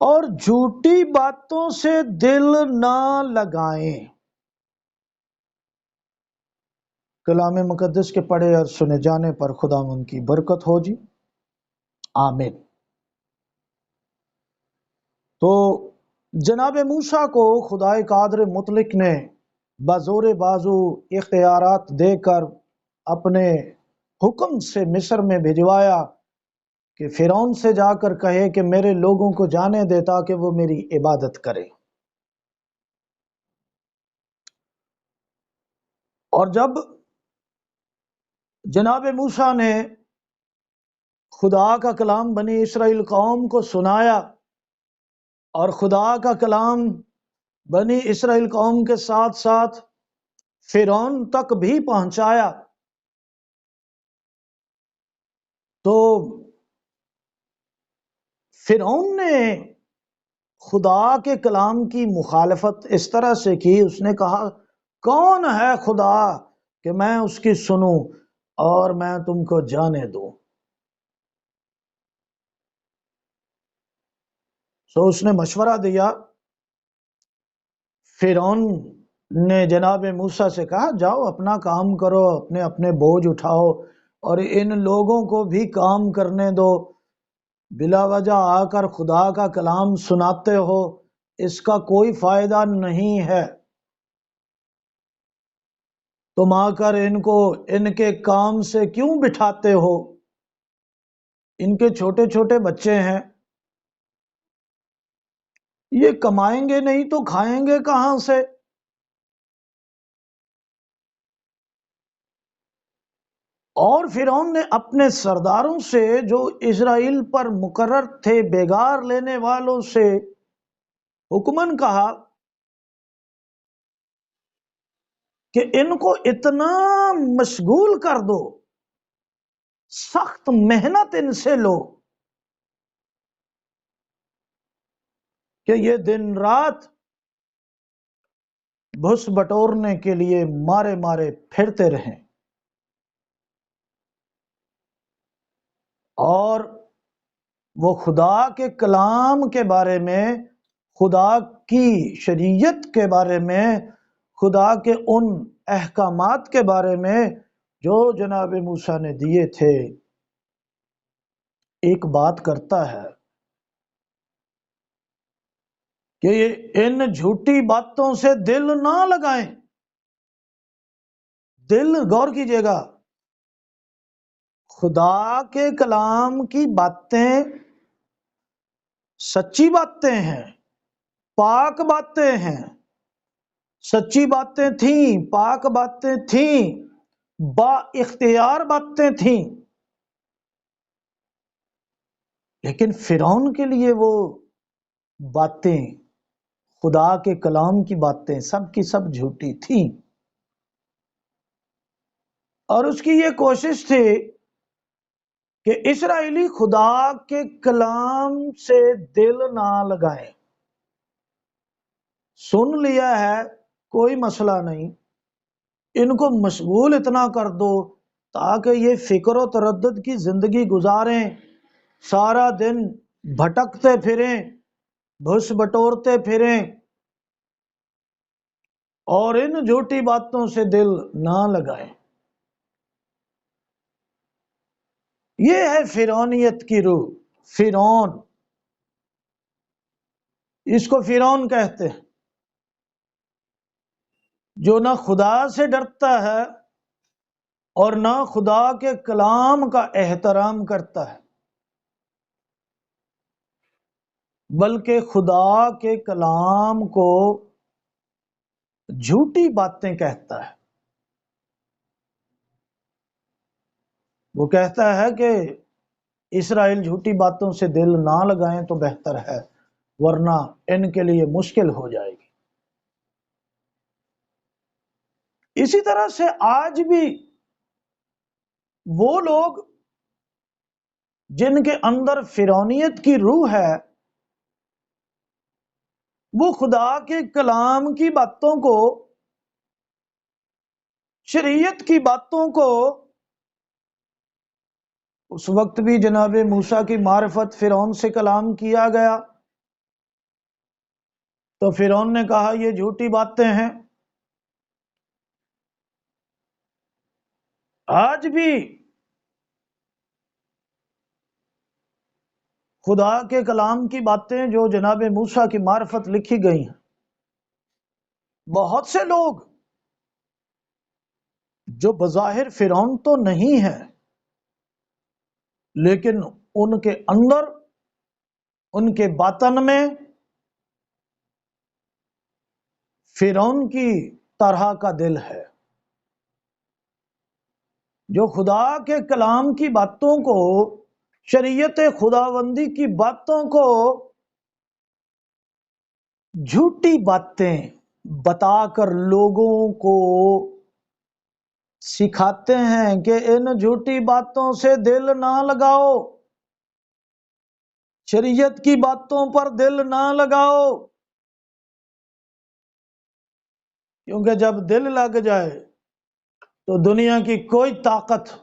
اور جھوٹی باتوں سے دل نہ لگائیں۔ کلام مقدس کے پڑھے اور سنے جانے پر خداوند کی برکت ہو جی، آمین۔ تو جناب موسیٰ کو خدائے قادر مطلق نے بزور بازو اختیارات دے کر اپنے حکم سے مصر میں بھجوایا کہ فرعون سے جا کر کہے کہ میرے لوگوں کو جانے دے تاکہ وہ میری عبادت کرے۔ اور جب جناب موسیٰ نے خدا کا کلام بنی اسرائیل قوم کو سنایا اور خدا کا کلام بنی اسرائیل قوم کے ساتھ ساتھ فرعون تک بھی پہنچایا، تو فرعون نے خدا کے کلام کی مخالفت اس طرح سے کی، اس نے کہا کون ہے خدا کہ میں اس کی سنوں اور میں تم کو جانے دوں۔ سو اس نے مشورہ دیا۔ فرعون نے جناب موسیٰ سے کہا جاؤ اپنا کام کرو، اپنے اپنے بوجھ اٹھاؤ اور ان لوگوں کو بھی کام کرنے دو، بلا وجہ آ کر خدا کا کلام سناتے ہو، اس کا کوئی فائدہ نہیں ہے، تم آ کر ان کو ان کے کام سے کیوں بٹھاتے ہو؟ ان کے چھوٹے چھوٹے بچے ہیں، یہ کمائیں گے نہیں تو کھائیں گے کہاں سے؟ اور فرعون نے اپنے سرداروں سے جو اسرائیل پر مقرر تھے بیگار لینے والوں سے حکمن کہا کہ ان کو اتنا مشغول کر دو، سخت محنت ان سے لو کہ یہ دن رات بھس بٹورنے کے لیے مارے مارے پھرتے رہیں۔ اور وہ خدا کے کلام کے بارے میں، خدا کی شریعت کے بارے میں، خدا کے ان احکامات کے بارے میں جو جناب موسیٰ نے دیے تھے، ایک بات کرتا ہے کہ ان جھوٹی باتوں سے دل نہ لگائیں۔ دل، غور کیجئے گا، خدا کے کلام کی باتیں سچی باتیں ہیں، پاک باتیں ہیں، سچی باتیں تھیں، پاک باتیں تھیں، با اختیار باتیں تھیں، لیکن فرعون کے لیے وہ باتیں، خدا کے کلام کی باتیں سب کی سب جھوٹی تھیں۔ اور اس کی یہ کوشش تھی کہ اسرائیلی خدا کے کلام سے دل نہ لگائیں۔ سن لیا ہے کوئی مسئلہ نہیں، ان کو مشغول اتنا کر دو تاکہ یہ فکر و تردد کی زندگی گزاریں، سارا دن بھٹکتے پھریں، بھس بٹورتے پھریں اور ان جھوٹی باتوں سے دل نہ لگائیں۔ یہ ہے فرعونیت کی روح۔ فرعون، اس کو فرعون کہتے ہیں، جو نہ خدا سے ڈرتا ہے اور نہ خدا کے کلام کا احترام کرتا ہے، بلکہ خدا کے کلام کو جھوٹی باتیں کہتا ہے۔ وہ کہتا ہے کہ اسرائیل جھوٹی باتوں سے دل نہ لگائیں تو بہتر ہے، ورنہ ان کے لیے مشکل ہو جائے گی۔ اسی طرح سے آج بھی وہ لوگ جن کے اندر فرعونیت کی روح ہے، وہ خدا کے کلام کی باتوں کو، شریعت کی باتوں کو، اس وقت بھی جناب موسیٰ کی معرفت فرعون سے کلام کیا گیا، تو فرعون نے کہا یہ جھوٹی باتیں ہیں۔ آج بھی خدا کے کلام کی باتیں جو جناب موسیٰ کی معرفت لکھی گئی ہیں، بہت سے لوگ جو بظاہر فرعون تو نہیں ہے، لیکن ان کے اندر، ان کے باطن میں فرعون کی طرح کا دل ہے، جو خدا کے کلام کی باتوں کو، شریعت خداوندی کی باتوں کو جھوٹی باتیں بتا کر لوگوں کو سکھاتے ہیں کہ ان جھوٹی باتوں سے دل نہ لگاؤ، شریعت کی باتوں پر دل نہ لگاؤ، کیونکہ جب دل لگ جائے تو دنیا کی کوئی طاقت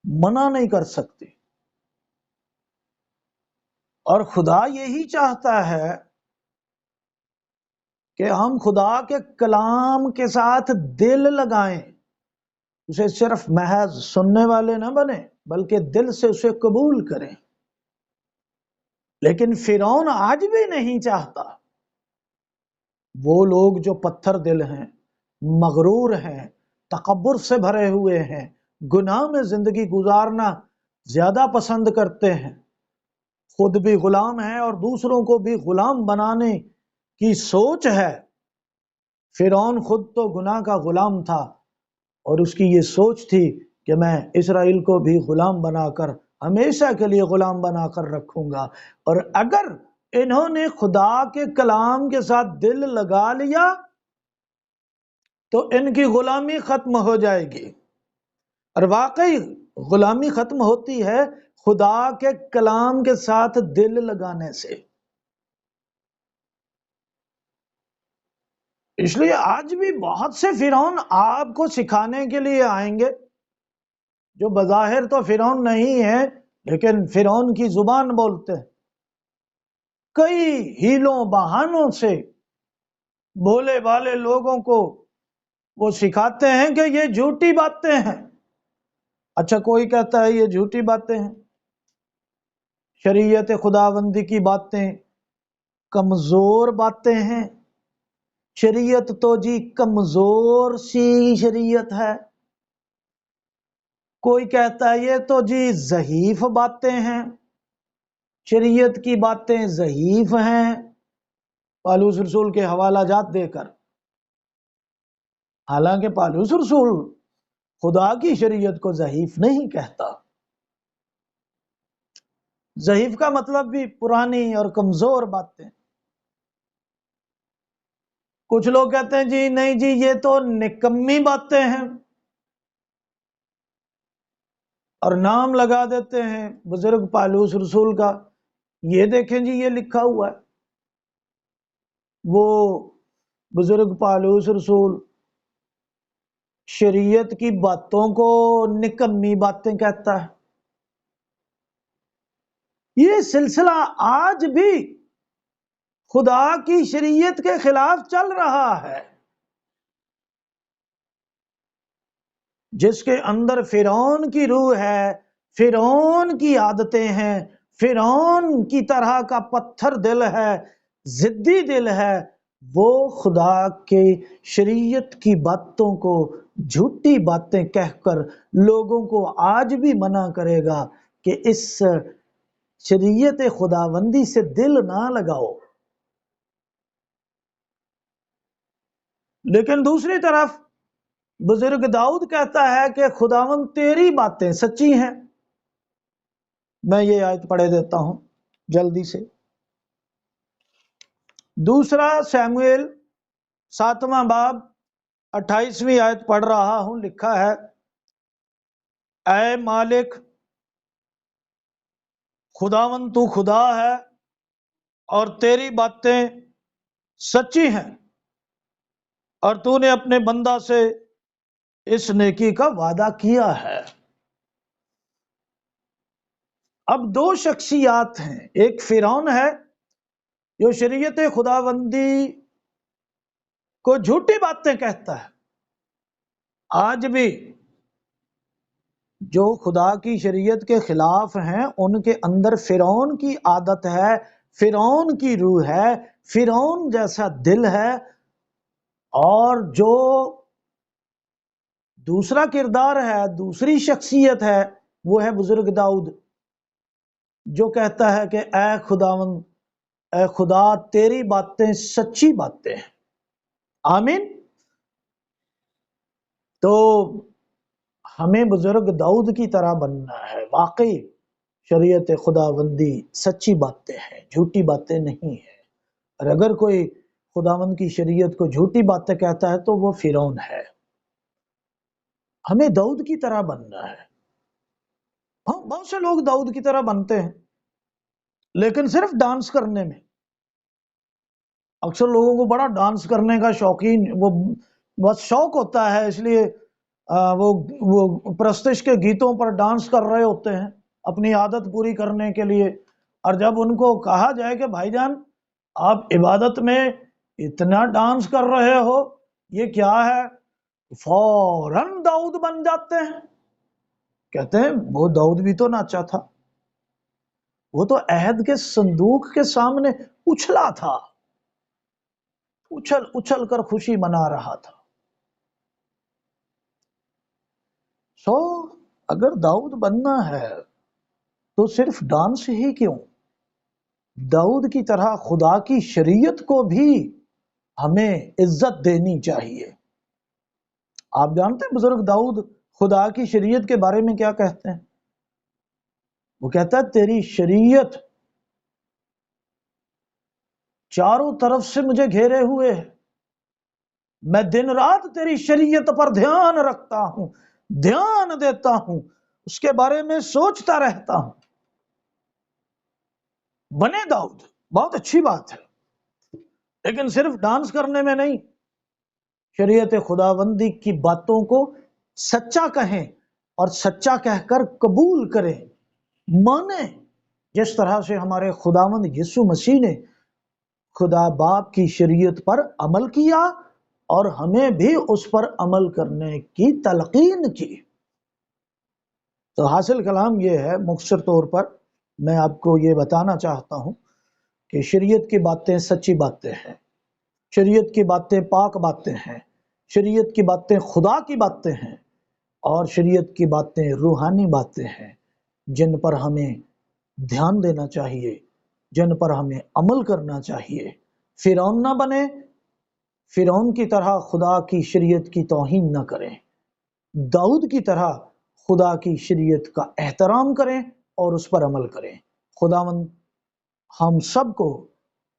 منع نہیں کر سکتی۔ اور خدا یہی چاہتا ہے کہ ہم خدا کے کلام کے ساتھ دل لگائیں، اسے صرف محض سننے والے نہ بنیں بلکہ دل سے اسے قبول کریں۔ لیکن فرعون آج بھی نہیں چاہتا۔ وہ لوگ جو پتھر دل ہیں، مغرور ہیں، تکبر سے بھرے ہوئے ہیں، گناہ میں زندگی گزارنا زیادہ پسند کرتے ہیں، خود بھی غلام ہیں اور دوسروں کو بھی غلام بنانے کی سوچ ہے۔ فرعون خود تو گناہ کا غلام تھا اور اس کی یہ سوچ تھی کہ میں اسرائیل کو بھی غلام بنا کر، ہمیشہ کے لیے غلام بنا کر رکھوں گا، اور اگر انہوں نے خدا کے کلام کے ساتھ دل لگا لیا تو ان کی غلامی ختم ہو جائے گی۔ اور واقعی غلامی ختم ہوتی ہے خدا کے کلام کے ساتھ دل لگانے سے۔ اس لیے آج بھی بہت سے فرعون آپ کو سکھانے کے لیے آئیں گے، جو بظاہر تو فرعون نہیں ہے لیکن فرعون کی زبان بولتے ہیں، کئی ہیلوں بہانوں سے بھولے بھالے لوگوں کو وہ سکھاتے ہیں کہ یہ جھوٹی باتیں ہیں۔ اچھا، کوئی کہتا ہے یہ جھوٹی باتیں ہیں، شریعت خداوندی کی باتیں کمزور باتیں ہیں، شریعت تو جی کمزور سی شریعت ہے۔ کوئی کہتا ہے یہ تو جی ضعیف باتیں ہیں، شریعت کی باتیں ضعیف ہیں، پالوس رسول کے حوالہ جات دے کر۔ حالانکہ پالوس رسول خدا کی شریعت کو ضعیف نہیں کہتا۔ ضعیف کا مطلب بھی پرانی اور کمزور باتیں۔ کچھ لوگ کہتے ہیں جی نہیں جی یہ تو نکمی باتیں ہیں، اور نام لگا دیتے ہیں بزرگ پالوس رسول کا، یہ دیکھیں جی یہ لکھا ہوا ہے۔ وہ بزرگ پالوس رسول شریعت کی باتوں کو نکمی باتیں کہتا ہے۔ یہ سلسلہ آج بھی خدا کی شریعت کے خلاف چل رہا ہے۔ جس کے اندر فرعون کی روح ہے، فرعون کی عادتیں ہیں، فرعون کی طرح کا پتھر دل ہے، ضدی دل ہے، وہ خدا کے شریعت کی باتوں کو جھوٹی باتیں کہہ کر لوگوں کو آج بھی منع کرے گا کہ اس شریعت خداوندی سے دل نہ لگاؤ۔ لیکن دوسری طرف بزرگ داؤد کہتا ہے کہ خداوند تیری باتیں سچی ہیں۔ میں یہ آیت پڑھ دیتا ہوں جلدی سے۔ دوسرا سیموئیل 7واں باب 28ویں آیت پڑھ رہا ہوں، لکھا ہے، اے مالک خداوند تو خدا ہے اور تیری باتیں سچی ہیں، اور تو نے اپنے بندہ سے اس نیکی کا وعدہ کیا ہے۔ اب دو شخصیات ہیں، ایک فرعون ہے جو شریعت خداوندی کو جھوٹی باتیں کہتا ہے، آج بھی جو خدا کی شریعت کے خلاف ہیں ان کے اندر فرعون کی عادت ہے، فرعون کی روح ہے، فرعون جیسا دل ہے۔ اور جو دوسرا کردار ہے، دوسری شخصیت ہے، وہ ہے بزرگ داؤد، جو کہتا ہے کہ اے خداوند، اے خدا تیری باتیں سچی باتیں ہیں۔ آمین۔ تو ہمیں بزرگ داؤد کی طرح بننا ہے۔ واقعی شریعت خداوندی سچی باتیں ہیں، جھوٹی باتیں نہیں ہیں۔ اور اگر کوئی خداوند کی شریعت کو جھوٹی باتیں کہتا ہے تو وہ فرعون ہے۔ ہمیں داؤد کی طرح بننا ہے۔ ہاں، بہت سے لوگ داؤد کی طرح بنتے ہیں لیکن صرف ڈانس کرنے میں۔ اکثر لوگوں کو بڑا ڈانس کرنے کا شوقین، وہ بس شوق ہوتا ہے، اس لیے وہ پرستش کے گیتوں پر ڈانس کر رہے ہوتے ہیں اپنی عادت پوری کرنے کے لیے۔ اور جب ان کو کہا جائے کہ بھائی جان آپ عبادت میں اتنا ڈانس کر رہے ہو، یہ کیا ہے، فوراً داؤد بن جاتے ہیں۔ کہتے ہیں وہ داؤد بھی تو ناچا تھا، وہ تو عہد کے صندوق کے سامنے اچھلا تھا، اچھل اچھل کر خوشی منا رہا تھا۔ اگر داؤد بننا ہے تو صرف ڈانس ہی کیوں، داؤد کی طرح خدا کی شریعت کو بھی ہمیں عزت دینی چاہیے۔ آپ جانتے ہیں بزرگ داؤد خدا کی شریعت کے بارے میں کیا کہتے ہیں؟ وہ کہتا ہے تیری شریعت چاروں طرف سے مجھے گھیرے ہوئے ہے، میں دن رات تیری شریعت پر دھیان رکھتا ہوں، دھیان دیتا ہوں، اس کے بارے میں سوچتا رہتا ہوں۔ بنے داؤد، بہت اچھی بات ہے، لیکن صرف ڈانس کرنے میں نہیں، شریعت خداوندی کی باتوں کو سچا کہیں اور سچا کہہ کر قبول کریں، مانیں، جس طرح سے ہمارے خداوند یسوع مسیح نے خدا باپ کی شریعت پر عمل کیا اور ہمیں بھی اس پر عمل کرنے کی تلقین کی۔ تو حاصل کلام یہ ہے، مختصر طور پر میں آپ کو یہ بتانا چاہتا ہوں کہ شریعت کی باتیں سچی باتیں ہیں، شریعت کی باتیں پاک باتیں ہیں، شریعت کی باتیں خدا کی باتیں ہیں، اور شریعت کی باتیں روحانی باتیں ہیں جن پر ہمیں دھیان دینا چاہیے، جن پر ہمیں عمل کرنا چاہیے۔ فرعون نہ بنے، فرعون کی طرح خدا کی شریعت کی توہین نہ کریں، داؤد کی طرح خدا کی شریعت کا احترام کریں اور اس پر عمل کریں۔ خداوند ہم سب کو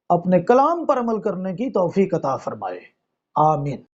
اپنے کلام پر عمل کرنے کی توفیق عطا فرمائے، آمین۔